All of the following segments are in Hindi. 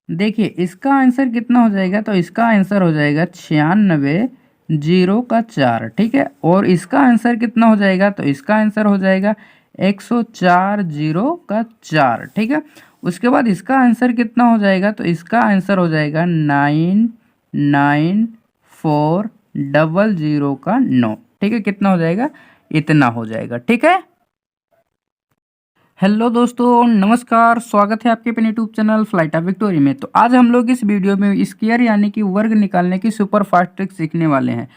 देखिए इसका आंसर कितना हो जाएगा, तो इसका आंसर हो जाएगा 96 जीरो का 4। ठीक है, और इसका आंसर कितना हो जाएगा, तो इसका आंसर हो जाएगा 104 जीरो का 4। ठीक है, उसके बाद इसका आंसर कितना हो जाएगा, तो इसका आंसर हो जाएगा 9940 का 9। ठीक है, कितना हो जाएगा, इतना हो जाएगा। ठीक है, हेलो दोस्तों, नमस्कार, स्वागत है आपके अपने YouTube channel flight of victory में। तो आज हम लोग इस वीडियो में स्क्वायर यानी कि वर्ग निकालने की सुपर फास्ट ट्रिक सीखने वाले हैं,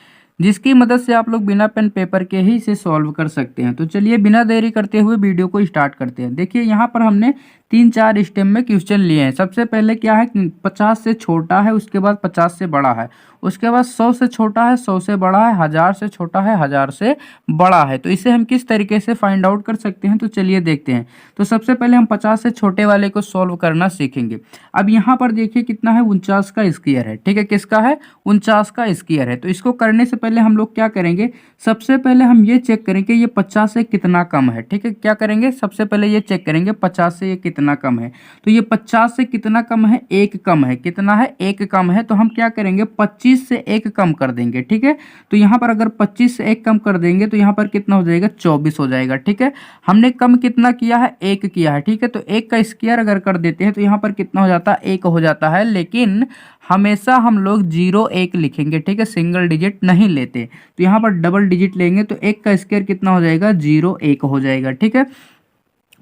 जिसकी मदद से आप लोग बिना पेन पेपर के ही इसे सॉल्व कर सकते हैं। तो चलिए बिना देरी करते हुए वीडियो को स्टार्ट करते हैं। देखिए यहाँ पर हमने 3-4 स्टेप में क्वेश्चन लिए हैं। सबसे पहले क्या है, 50 से छोटा है, उसके बाद 50 से बड़ा है, उसके बाद 100 से छोटा है, 100 से बड़ा है, 1000 से छोटा है, 1000 से बड़ा है। तो इसे हम किस तरीके से फाइंड आउट कर सकते हैं, तो चलिए देखते हैं। तो सबसे पहले हम 50 से छोटे वाले को सॉल्व करना सीखेंगे। अब यहाँ पर देखिए कितना है, 49 का स्क्वायर है। ठीक है, किसका है, 49 का स्क्वायर है। तो इसको करने से पहले हम लोग क्या करेंगे, सबसे पहले हम ये चेक करेंगे ये 50 से कितना कम है। ठीक है, क्या करेंगे, सबसे पहले ये चेक करेंगे 50 से ये कितना कम है। तो ये 50 से कितना कम है, एक कम है। कितना है, एक कम है। तो हम क्या करेंगे, 25 से एक कम कर देंगे। ठीक है, तो यहाँ पर अगर 25 से एक कम कर देंगे तो यहाँ पर कितना हो जाएगा, 24 हो जाएगा। ठीक है, हमने कम कितना किया है, एक किया है। ठीक है, तो एक का स्क्वायर अगर कर देते हैं तो यहाँ पर कितना हो जाता है, एक हो जाता है। लेकिन हमेशा हम लोग 0-1 लिखेंगे। ठीक है, सिंगल डिजिट नहीं लेते। तो यहाँ पर डबल डिजिट लेंगे तो एक का स्क्वायर कितना हो जाएगा, 0-1 हो जाएगा। ठीक है,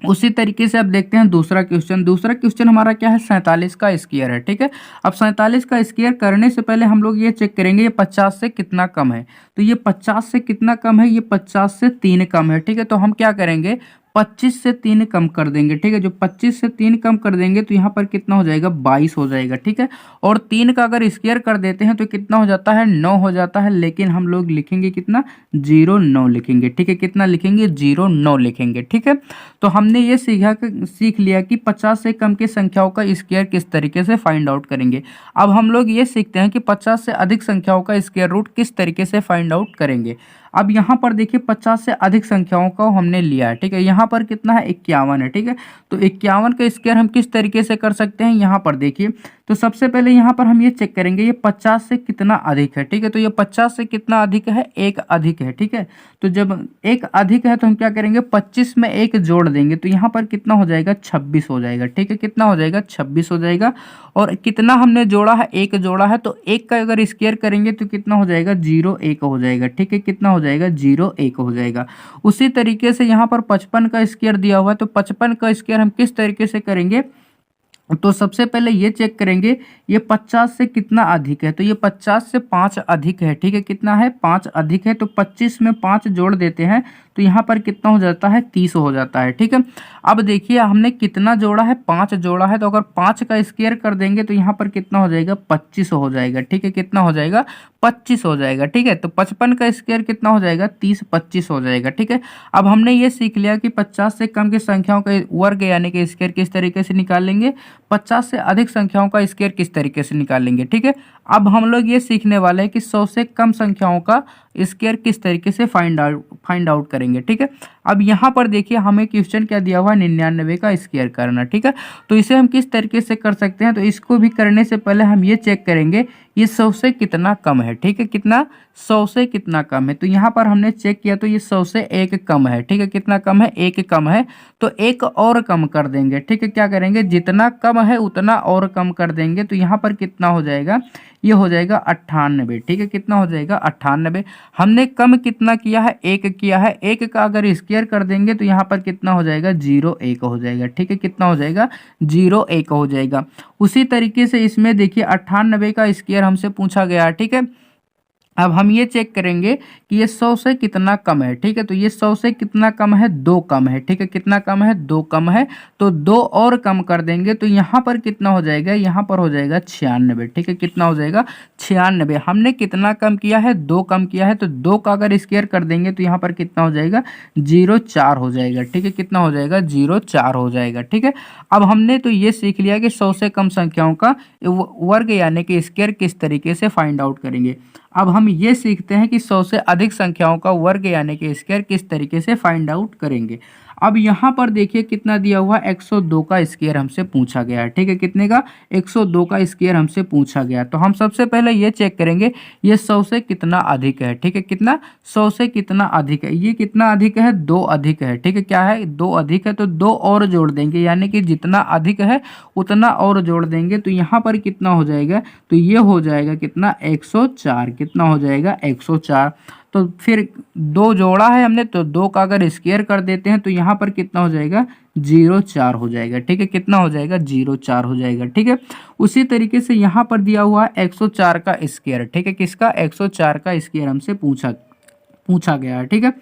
उसी तरीके से अब देखते हैं दूसरा क्वेश्चन। दूसरा क्वेश्चन हमारा क्या है, 47 का स्क्वायर है। ठीक है, अब 47 का स्क्वायर करने से पहले हम लोग ये चेक करेंगे ये 50 से कितना कम है। तो ये 50 से कितना कम है, ये 50 से 3 कम है। ठीक है, तो हम क्या करेंगे, 25 से 3 कम कर देंगे। ठीक है, जो 25 से 3 कम कर देंगे तो यहाँ पर कितना हो जाएगा, 22 हो जाएगा। ठीक है, और 3 का अगर स्क्वायर कर देते हैं तो कितना हो जाता है, 9 हो जाता है। लेकिन हम लोग लिखेंगे कितना, 0-9 लिखेंगे। ठीक है, कितना लिखेंगे, 0-9 लिखेंगे। ठीक है, तो हमने ये सीख लिया कि 50 से कम की संख्याओं का स्क्वायर किस तरीके से फाइंड आउट करेंगे। अब हम लोग ये सीखते हैं कि 50 से अधिक संख्याओं का स्क्वायर रूट किस तरीके से फाइंड आउट करेंगे। अब यहाँ पर देखिए 50 से अधिक संख्याओं का हमने लिया है। ठीक है, यहाँ पर कितना है, 51 है। ठीक है, तो 51 का स्क्वायर हम किस तरीके से कर सकते हैं, यहाँ पर देखिए। तो सबसे पहले यहाँ पर हम ये चेक करेंगे ये 50 से कितना अधिक है। ठीक है, तो ये 50 से कितना अधिक है, एक अधिक है। ठीक है, तो जब एक अधिक है तो हम क्या करेंगे, 25 में एक जोड़ देंगे तो यहाँ पर कितना हो जाएगा, 26 हो जाएगा। ठीक है, कितना हो जाएगा, 26 हो जाएगा। और कितना हमने जोड़ा है, एक जोड़ा है, तो एक का अगर स्क्वायर करेंगे तो कितना हो जाएगा, 0-1 हो जाएगा। ठीक है, कितना हो जाएगा, 0-1 हो जाएगा। उसी तरीके से यहाँ पर 55 का स्क्वायर दिया हुआ है, तो 55 का स्क्वायर हम किस तरीके से करेंगे, तो सबसे पहले ये चेक करेंगे ये 50 से कितना अधिक है। तो ये 50 से 5 अधिक है। ठीक है, कितना है, 5 अधिक है। तो 25 में 5 जोड़ देते हैं तो यहाँ पर कितना हो जाता है, 30 हो जाता है। ठीक है, अब देखिए हमने कितना जोड़ा है, 5 जोड़ा है। तो अगर 5 का स्क्वायर कर देंगे तो यहाँ पर कितना हो जाएगा, 25 हो जाएगा। ठीक है, कितना हो जाएगा, 25 हो जाएगा। ठीक है, तो 55 का स्क्वायर कितना हो जाएगा, 30, 25 हो जाएगा। ठीक है, अब हमने ये सीख लिया कि 50 से कम की संख्याओं का वर्ग यानी कि स्क्वायर किस तरीके से निकाल लेंगे, 50 से अधिक संख्याओं का स्क्वायर किस तरीके से निकालेंगे। ठीक है, अब हम लोग ये सीखने वाले हैं कि 100 से कम संख्याओं का स्क्वायर किस तरीके से फाइंड आउट करेंगे। ठीक है, अब यहाँ पर देखिए हमें क्वेश्चन क्या दिया हुआ है, 99 का स्क्वायर करना। ठीक है, तो इसे हम किस तरीके से कर सकते हैं, तो इसको भी करने से पहले हम ये चेक करेंगे ये 100 से कितना कम है। ठीक है, कितना, 100 से कितना कम है। तो यहाँ पर हमने चेक किया तो ये 100 से एक कम है। ठीक है, कितना कम है, एक कम है। तो एक और कम कर देंगे। ठीक है, क्या करेंगे, जितना कम है उतना और कम कर देंगे। तो यहाँ पर कितना हो जाएगा, ये हो जाएगा 98। ठीक है, कितना हो जाएगा, 98। हमने कम कितना किया है, एक किया है। एक का अगर स्क्वायर कर देंगे तो यहाँ पर कितना हो जाएगा, 0-1 हो जाएगा। ठीक है, कितना हो जाएगा, 0-1 हो जाएगा। उसी तरीके से इसमें देखिए 98 का स्क्वायर हमसे पूछा गया। ठीक है, अब हम ये चेक करेंगे कि ये 100 से कितना कम है। ठीक है, तो ये 100 से कितना कम है, 2 कम है। ठीक है, कितना कम है, 2 कम है। तो 2 और कम कर देंगे तो यहाँ पर कितना हो जाएगा, यहाँ पर हो जाएगा 96। ठीक है, कितना हो जाएगा, 96। हमने कितना कम किया है, 2 कम किया है। तो 2 का अगर स्क्वायर कर देंगे तो यहाँ पर कितना हो जाएगा, 0-4 हो जाएगा। ठीक है, कितना हो जाएगा, 0-4 हो जाएगा। ठीक है, अब हमने तो ये सीख लिया कि 100 से कम संख्याओं का वर्ग यानी कि स्क्वायर किस तरीके से फाइंड आउट करेंगे। अब हम ये सीखते हैं कि 100 से अधिक संख्याओं का वर्ग यानी कि स्क्वायर किस तरीके से फाइंड आउट करेंगे। अब यहाँ पर देखिए कितना दिया हुआ 102 का स्क्वायर हमसे पूछा गया है, ठीक है। कितने का? 102 का स्क्वायर हमसे पूछा गया। तो हम सबसे पहले ये चेक करेंगे ये 100 से कितना अधिक है, ठीक है। कितना? 100 से कितना अधिक है? ये कितना अधिक है? 2 अधिक है, ठीक है। क्या है? 2 अधिक है, तो 2 और जोड़ देंगे, यानी कि जितना अधिक है उतना और जोड़ देंगे। तो यहाँ पर कितना हो जाएगा? तो ये हो जाएगा कितना? 104। कितना हो जाएगा? 104। तो फिर 2 जोड़ा है हमने, तो 2 का अगर स्क्वायर कर देते हैं तो यहाँ पर कितना हो जाएगा? 0,4 हो जाएगा, ठीक है। कितना हो जाएगा? 0,4 हो जाएगा, ठीक है। उसी तरीके से यहाँ पर दिया हुआ है 104 का स्क्वायर, ठीक है। किसका? 104 का स्क्वायर हमसे पूछा गया है, ठीक है।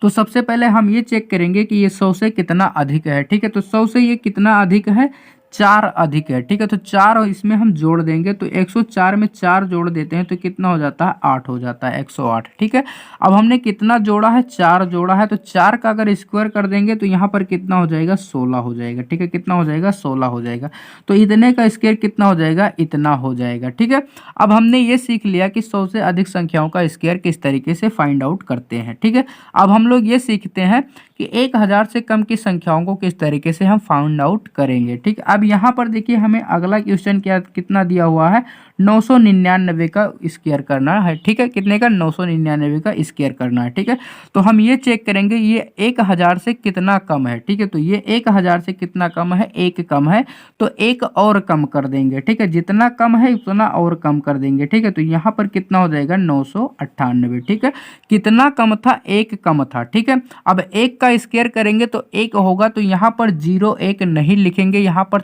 तो सबसे पहले हम ये चेक करेंगे कि ये 100 से कितना अधिक है, ठीक है। तो 100 से ये कितना अधिक है? 4 अधिक है, ठीक है। तो 4 इसमें हम जोड़ देंगे, तो 104 में 4 जोड़ देते हैं तो कितना हो जाता है? 8 हो जाता है, 108, ठीक है। अब हमने कितना जोड़ा है? 4 जोड़ा है, तो 4 का अगर स्क्वायर कर देंगे तो यहाँ पर कितना हो जाएगा? 16 हो जाएगा, ठीक है। कितना हो जाएगा? 16 हो जाएगा। तो इतने का स्क्वायर कितना हो जाएगा? इतना हो जाएगा, ठीक है। अब हमने ये सीख लिया कि 100 से अधिक संख्याओं का स्क्वायर किस तरीके से फाइंड आउट करते हैं, ठीक है। अब हम लोग ये सीखते हैं कि 1000 से कम की संख्याओं को किस तरीके से हम फाइंड आउट करेंगे, ठीक है। अब यहाँ पर देखिए हमें अगला क्वेश्चन क्या कितना दिया हुआ है? 999 का स्क्वायर करना है, ठीक है। कितने का? 999 का स्क्वायर करना है, ठीक है। तो हम ये चेक करेंगे ये 1000 से कितना कम है, ठीक है। तो ये 1000 से कितना कम है? 1 कम है, तो 1 और कम कर देंगे, ठीक है। जितना कम है उतना और कम कर देंगे, ठीक है। तो यहाँ पर कितना हो जाएगा? 998, ठीक है। कितना कम था? 1 कम था, ठीक है। अब 1 का स्क्वायर करेंगे तो 1 होगा, तो यहाँ पर 0 1 नहीं लिखेंगे, यहाँ पर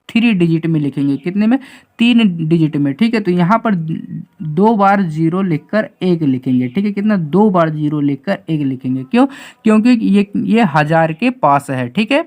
3 डिजिट में लिखेंगे। कितने में? 3 डिजिट में, ठीक है। तो यहाँ पर 2 बार 0 लिखकर 1 लिखेंगे, ठीक है। कितना? 2 बार 0 लिखकर 1 लिखेंगे। क्यों? क्योंकि ये 1000 के पास है, ठीक है।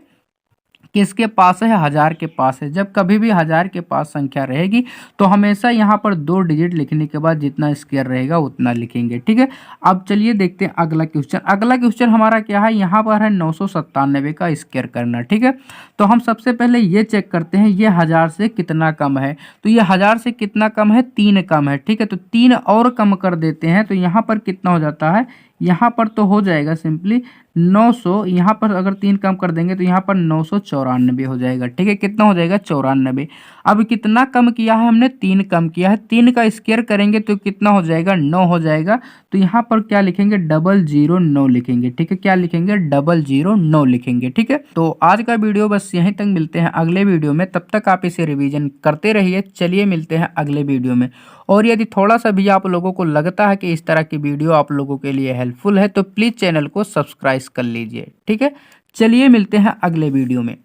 किसके पास है? 1000 के पास है। जब कभी भी 1000 के पास संख्या रहेगी तो हमेशा यहाँ पर 2 डिजिट लिखने के बाद जितना स्क्वायर रहेगा उतना लिखेंगे, ठीक है। अब चलिए देखते हैं अगला क्वेश्चन। अगला क्वेश्चन हमारा क्या है? यहाँ पर है 997 का स्क्वायर करना, ठीक है। तो हम सबसे पहले ये चेक करते हैं ये 1000 से कितना कम है। तो ये 1000 से कितना कम है? 3 कम है, ठीक है। तो 3 और कम कर देते हैं, तो यहाँ पर कितना हो जाता है? यहाँ पर तो हो जाएगा सिंपली 900। यहाँ पर अगर 3 कम कर देंगे तो यहाँ पर 994 हो जाएगा, ठीक है। कितना हो जाएगा? 94। अब कितना कम किया है हमने? 3 कम किया है। 3 का स्क्वायर करेंगे तो कितना हो जाएगा? 9 हो जाएगा। तो यहाँ पर क्या लिखेंगे? 009 लिखेंगे, ठीक है। क्या लिखेंगे? 009 लिखेंगे, ठीक है। तो आज का वीडियो बस यहीं तक, मिलते हैं अगले वीडियो में। तब तक आप इसे रिवीजन करते रहिए। चलिए मिलते हैं अगले वीडियो में। और यदि थोड़ा सा भी आप लोगों को लगता है कि इस तरह की वीडियो आप लोगों के लिए हेल्पफुल है तो प्लीज़ चैनल को सब्सक्राइब कर लीजिए, ठीक है। चलिए मिलते हैं अगले वीडियो में।